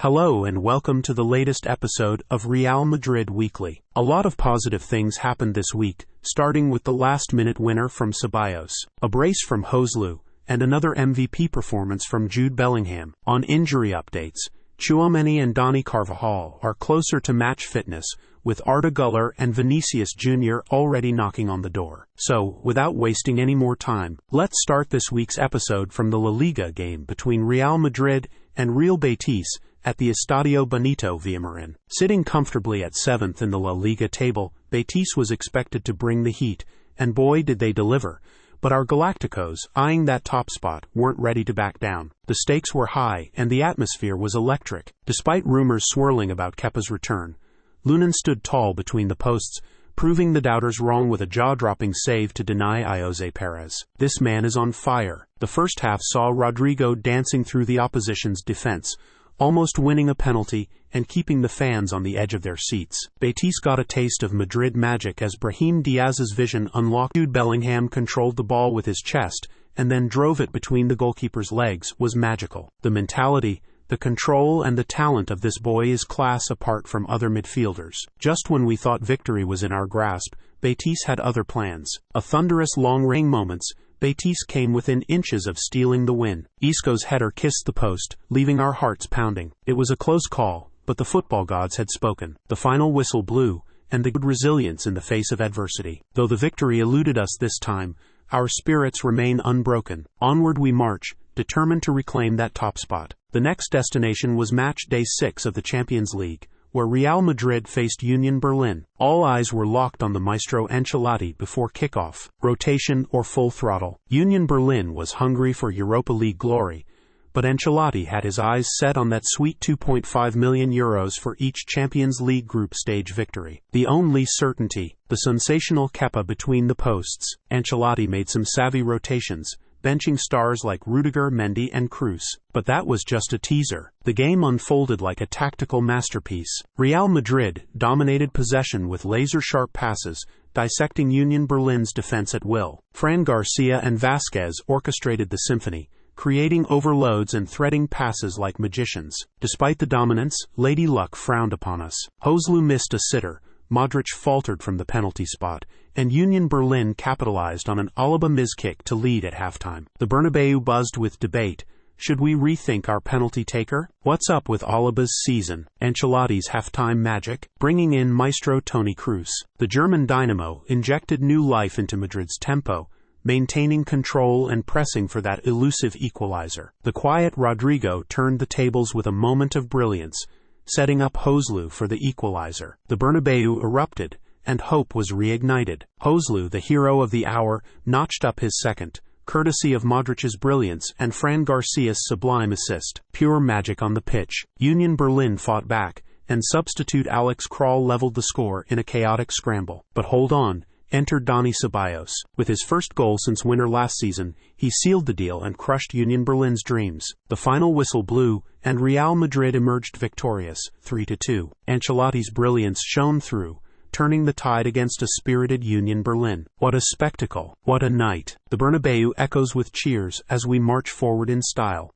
Hello and welcome to the latest episode of Real Madrid Weekly. A lot of positive things happened this week, starting with the last-minute winner from Ceballos, a brace from Joselu, and another MVP performance from Jude Bellingham. On injury updates, Tchouaméni and Dani Carvajal are closer to match fitness, with Arda Güler and Vinicius Jr. already knocking on the door. So, without wasting any more time, let's start this week's episode from the La Liga game between Real Madrid and Real Betis at the Estadio Benito Villamarin. Sitting comfortably at 7th in the La Liga table, Betis was expected to bring the heat, and boy did they deliver. But our Galacticos, eyeing that top spot, weren't ready to back down. The stakes were high, and the atmosphere was electric. Despite rumors swirling about Kepa's return, Lunin stood tall between the posts, proving the doubters wrong with a jaw-dropping save to deny Jose Perez. This man is on fire. The first half saw Rodrygo dancing through the opposition's defense, almost winning a penalty and keeping the fans on the edge of their seats. Betis got a taste of Madrid magic as Brahim Díaz's vision unlocked. Jude Bellingham controlled the ball with his chest and then drove it between the goalkeeper's legs was magical. The mentality, the control and the talent of this boy is class apart from other midfielders. Just when we thought victory was in our grasp, Betis had other plans. A thunderous long-range moments, Betis came within inches of stealing the win. Isco's header kissed the post, leaving our hearts pounding. It was a close call, but the football gods had spoken. The final whistle blew, and the good resilience in the face of adversity. Though the victory eluded us this time, our spirits remain unbroken. Onward we march, determined to reclaim that top spot. The next destination was match day 6 of the Champions League, where Real Madrid faced Union Berlin. All eyes were locked on the maestro Ancelotti before kickoff. Rotation or full throttle. Union Berlin was hungry for Europa League glory, but Ancelotti had his eyes set on that sweet €2.5 million for each Champions League group stage victory. The only certainty, the sensational Kepa between the posts. Ancelotti made some savvy rotations, benching stars like Rodrygo, Mendy and Kroos. But that was just a teaser. The game unfolded like a tactical masterpiece. Real Madrid dominated possession with laser-sharp passes, dissecting Union Berlin's defense at will. Fran Garcia and Vázquez orchestrated the symphony, creating overloads and threading passes like magicians. Despite the dominance, Lady Luck frowned upon us. Joselu missed a sitter, Modric faltered from the penalty spot, and Union Berlin capitalized on an Alaba miskick to lead at halftime. The Bernabéu buzzed with debate. Should we rethink our penalty taker? What's up with Alaba's season? Ancelotti's halftime magic? Bringing in maestro Toni Kroos. The German dynamo injected new life into Madrid's tempo, maintaining control and pressing for that elusive equalizer. The quiet Rodrygo turned the tables with a moment of brilliance, setting up Joselu for the equalizer. The Bernabéu erupted, and hope was reignited. Joselu, the hero of the hour, notched up his second, courtesy of Modric's brilliance and Fran Garcia's sublime assist. Pure magic on the pitch. Union Berlin fought back, and substitute Alex Král leveled the score in a chaotic scramble. But hold on. Entered Dani Ceballos. With his first goal since winter last season, he sealed the deal and crushed Union Berlin's dreams. The final whistle blew, and Real Madrid emerged victorious, 3-2. Ancelotti's brilliance shone through, turning the tide against a spirited Union Berlin. What a spectacle! What a night! The Bernabéu echoes with cheers as we march forward in style.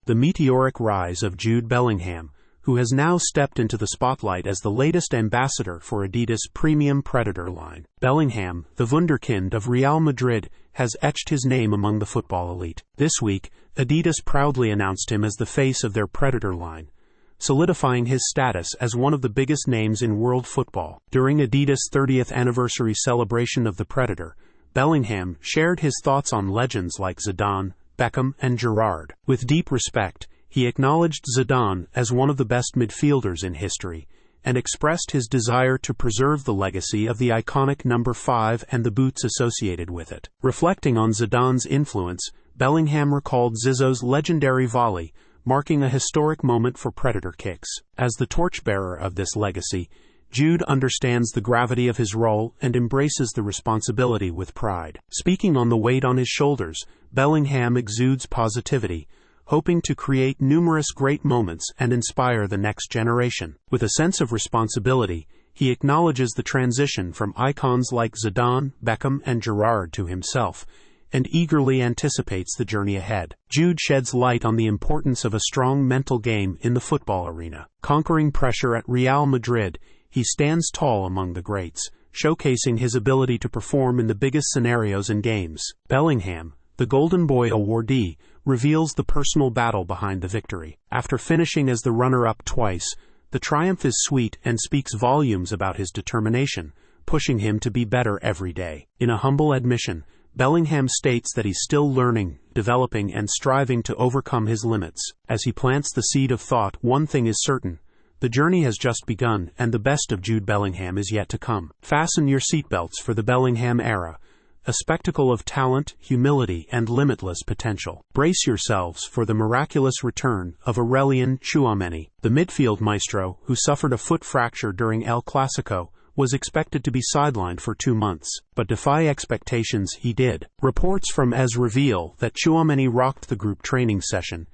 The meteoric rise of Jude Bellingham, who has now stepped into the spotlight as the latest ambassador for Adidas' premium Predator line. Bellingham, the wunderkind of Real Madrid, has etched his name among the football elite. This week, Adidas proudly announced him as the face of their Predator line, solidifying his status as one of the biggest names in world football. During Adidas' 30th anniversary celebration of the Predator, Bellingham shared his thoughts on legends like Zidane, Beckham, and Gerrard. With deep respect, he acknowledged Zidane as one of the best midfielders in history, and expressed his desire to preserve the legacy of the iconic number 5 and the boots associated with it. Reflecting on Zidane's influence, Bellingham recalled Zizzo's legendary volley, marking a historic moment for Predator kicks. As the torchbearer of this legacy, Jude understands the gravity of his role and embraces the responsibility with pride. Speaking on the weight on his shoulders, Bellingham exudes positivity, hoping to create numerous great moments and inspire the next generation. With a sense of responsibility, he acknowledges the transition from icons like Zidane, Beckham, and Gerrard to himself, and eagerly anticipates the journey ahead. Jude sheds light on the importance of a strong mental game in the football arena. Conquering pressure at Real Madrid, he stands tall among the greats, showcasing his ability to perform in the biggest scenarios and games. Bellingham, the Golden Boy awardee, reveals the personal battle behind the victory. After finishing as the runner-up twice, the triumph is sweet and speaks volumes about his determination, pushing him to be better every day. In a humble admission, Bellingham states that he's still learning, developing, and striving to overcome his limits. As he plants the seed of thought, one thing is certain: the journey has just begun, and the best of Jude Bellingham is yet to come. Fasten your seatbelts for the Bellingham era, a spectacle of talent, humility, and limitless potential. Brace yourselves for the miraculous return of Aurélien Tchouaméni. The midfield maestro, who suffered a foot fracture during El Clasico, was expected to be sidelined for 2 months, but defy expectations, he did. Reports from AS reveal that Tchouaméni rocked the group training session,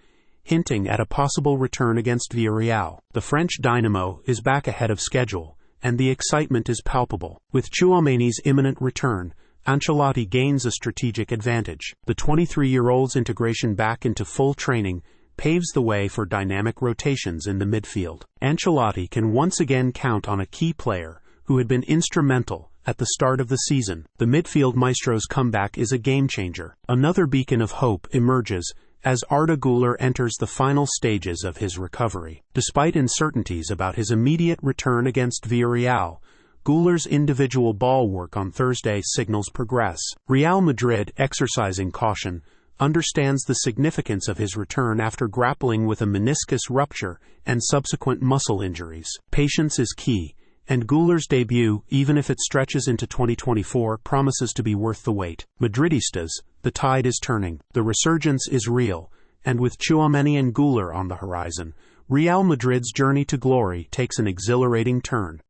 hinting at a possible return against Villarreal. The French dynamo is back ahead of schedule, and the excitement is palpable. With Tchouaméni's imminent return, Ancelotti gains a strategic advantage. The 23-year-old's integration back into full training paves the way for dynamic rotations in the midfield. Ancelotti can once again count on a key player who had been instrumental at the start of the season. The midfield maestro's comeback is a game-changer. Another beacon of hope emerges as Arda Güler enters the final stages of his recovery. Despite uncertainties about his immediate return against Villarreal, Güler's individual ball work on Thursday signals progress. Real Madrid, exercising caution, understands the significance of his return after grappling with a meniscus rupture and subsequent muscle injuries. Patience is key, and Güler's debut, even if it stretches into 2024, promises to be worth the wait. Madridistas, the tide is turning. The resurgence is real, and with Tchouaméni and Güler on the horizon, Real Madrid's journey to glory takes an exhilarating turn.